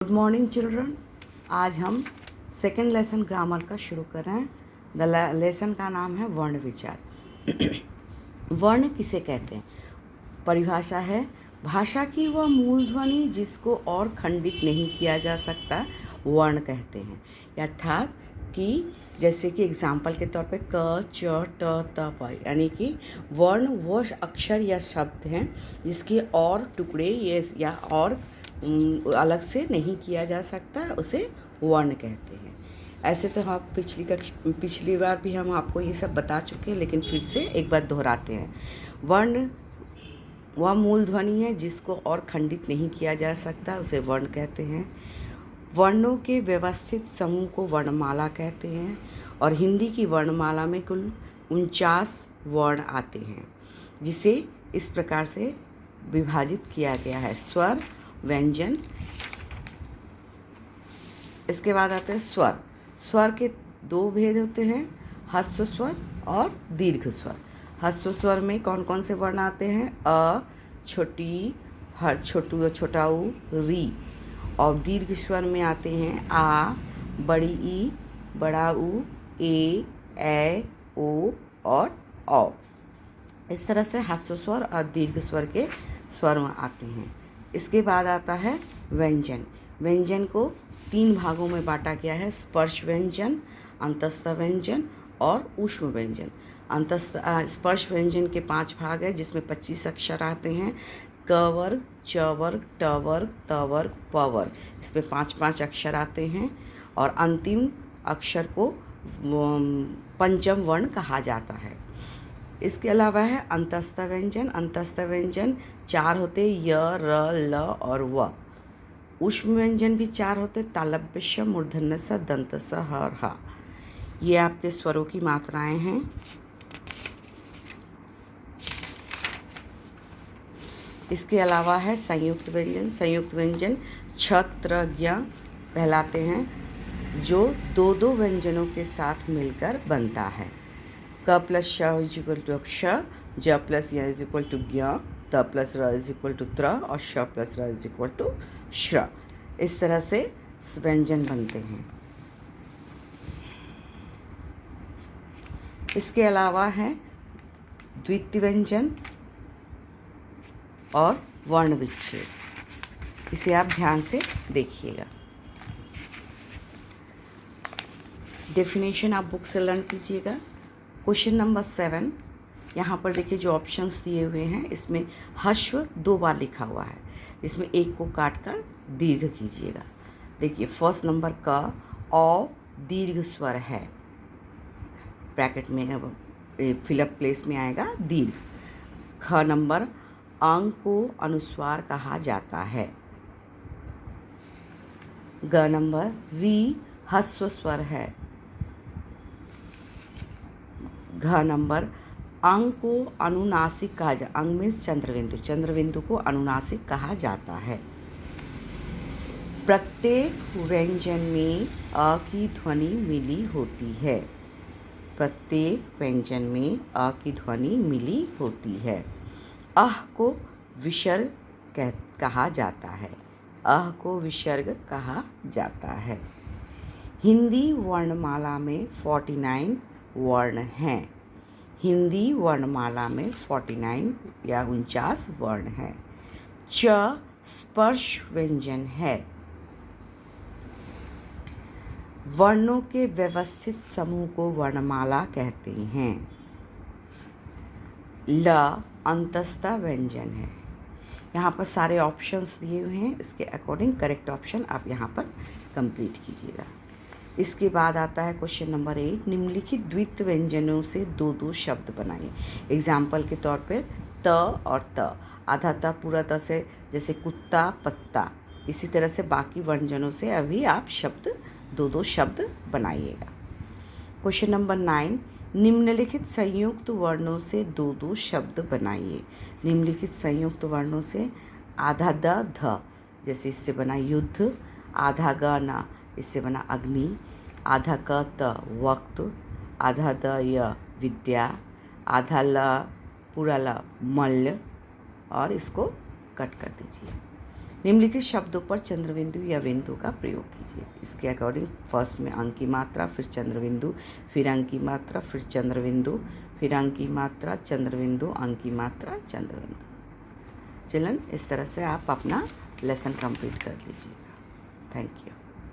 Good morning children. आज हम second lesson grammar का शुरू कर रहे हैं। द लेसन का नाम है वर्ण विचार। वर्ण किसे कहते हैं? परिभाषा है, भाषा की वह मूल ध्वनि जिसको और खंडित नहीं किया जा सकता वर्ण कहते हैं। अर्थात कि जैसे कि एग्जाम्पल के तौर पे क, च, ट, त, प, यानी कि वर्ण वो अक्षर या शब्द हैं जिसके और टुकड़े या और अलग से नहीं किया जा सकता, उसे वर्ण कहते हैं। ऐसे तो हम पिछली बार भी हम आपको ये सब बता चुके हैं, लेकिन फिर से एक बार दोहराते हैं। वर्ण वह मूल ध्वनि है जिसको और खंडित नहीं किया जा सकता, उसे वर्ण कहते हैं। वर्णों के व्यवस्थित समूह को वर्णमाला कहते हैं और हिंदी की वर्णमाला में कुल 49 वर्ण आते हैं, जिसे इस प्रकार से विभाजित किया गया है: स्वर, व्यंजन। इसके बाद आते हैं स्वर। स्वर के दो भेद होते हैं, ह्रस्व स्वर और दीर्घ स्वर। ह्रस्व स्वर में कौन कौन से वर्ण आते हैं? अ, छोटी, हर, छोटू, छोटा ऊ, री। और दीर्घ स्वर में आते हैं आ, बड़ी ई, बड़ा ऊ, ए, ओ और औ। इस तरह से ह्रस्व स्वर और दीर्घ स्वर के स्वर आते हैं। इसके बाद आता है व्यंजन। व्यंजन को 3 भागों में बांटा गया है: स्पर्श व्यंजन, अंतस्थ व्यंजन और ऊष्म व्यंजन। स्पर्श व्यंजन के 5 भाग हैं, जिसमें 25 अक्षर आते हैं: क वर्ग, च वर्ग, ट वर्ग, त वर्ग, प वर्ग। इसमें 5-5 अक्षर आते हैं और अंतिम अक्षर को पंचम वर्ण कहा जाता है। इसके अलावा है अंतस्थ व्यंजन। अंतस्थ व्यंजन 4 होते: य, र, ल और व। ऊष्म व्यंजन भी 4 होते: तालव्य श, मूर्धन्य स, दंत स, ह और ह। ये आपके स्वरों की मात्राएं हैं। इसके अलावा है संयुक्त व्यंजन। संयुक्त व्यंजन क्षत्रज्ञ कहलाते हैं, जो 2-2 व्यंजनों के साथ मिलकर बनता है। क प्लस श इज इक्वल टू क्ष, ज प्लस य इज इक्वल टू ज्ञ, त प्लस र इज इक्वल टू त्र और श प्लस र इज इक्वल टू श्र। इस तरह से व्यंजन बनते हैं। इसके अलावा है द्वितीय व्यंजन और वर्ण विच्छेद। इसे आप ध्यान से देखिएगा। डेफिनेशन आप बुक से लर्न कीजिएगा। क्वेश्चन नंबर 7, यहाँ पर देखिए जो ऑप्शंस दिए हुए हैं, इसमें ह्रस्व 2 बार लिखा हुआ है, इसमें एक को काट कर दीर्घ कीजिएगा। देखिए फर्स्ट नंबर क, औ दीर्घ स्वर है, ब्रैकेट में फिलअप प्लेस में आएगा दीर्घ। ख नंबर, अंग को अनुस्वार कहा जाता है। ग नंबर, री ह्रस्व स्वर है। घ नंबर, अंग को अनुनासिक कहा जाता, अंग मीन्स चंद्रबिंदु, चंद्रबिंदु को अनुनासिक कहा जाता है। प्रत्येक व्यंजन में अ की ध्वनि मिली होती है। प्रत्येक व्यंजन में अ की ध्वनि मिली होती है। अह को विसर्ग कहा जाता है। अह को विसर्ग कहा जाता है। हिंदी वर्णमाला में 49 वर्ण हैं। हिंदी वर्णमाला में 49 या 49 वर्ण हैं। च स्पर्श व्यंजन है। वर्णों के व्यवस्थित समूह को वर्णमाला कहते हैं। ल अंतस्थ व्यंजन है। यहाँ पर सारे ऑप्शंस दिए हुए हैं, इसके अकॉर्डिंग करेक्ट ऑप्शन आप यहाँ पर कंप्लीट कीजिएगा। इसके बाद आता है क्वेश्चन नंबर 8, निम्नलिखित द्वित्व व्यंजनों से 2-2 शब्द बनाइए। एग्जाम्पल के तौर पर त और त, आधा त पूरा त से, जैसे कुत्ता, पत्ता। इसी तरह से बाकी व्यंजनों से अभी आप 2-2 शब्द बनाइएगा। क्वेश्चन नंबर 9, निम्नलिखित संयुक्त वर्णों से 2-2 शब्द बनाइए। निम्नलिखित संयुक्त वर्णों से आधा द ध, जैसे इससे बना युद्ध, आधा ग न, इससे बना अग्नि, आधा क त वक्त, आधा द य विद्या, आधा ल पूरा ल मल्ल, और इसको कट कर दीजिए। निम्नलिखित शब्दों पर चंद्रबिंदु या बिंदु का प्रयोग कीजिए। इसके अकॉर्डिंग फर्स्ट में अंक की मात्रा, फिर चंद्रबिंदु, फिर अंक की मात्रा, फिर चंद्रबिंदु, फिर अंक की मात्रा, चंद्रबिंदु, अंक की मात्रा, चंद्रबिंदु। चिल्ड्रन, इस तरह से आप अपना लेसन कंप्लीट कर लीजिएगा। Thank you.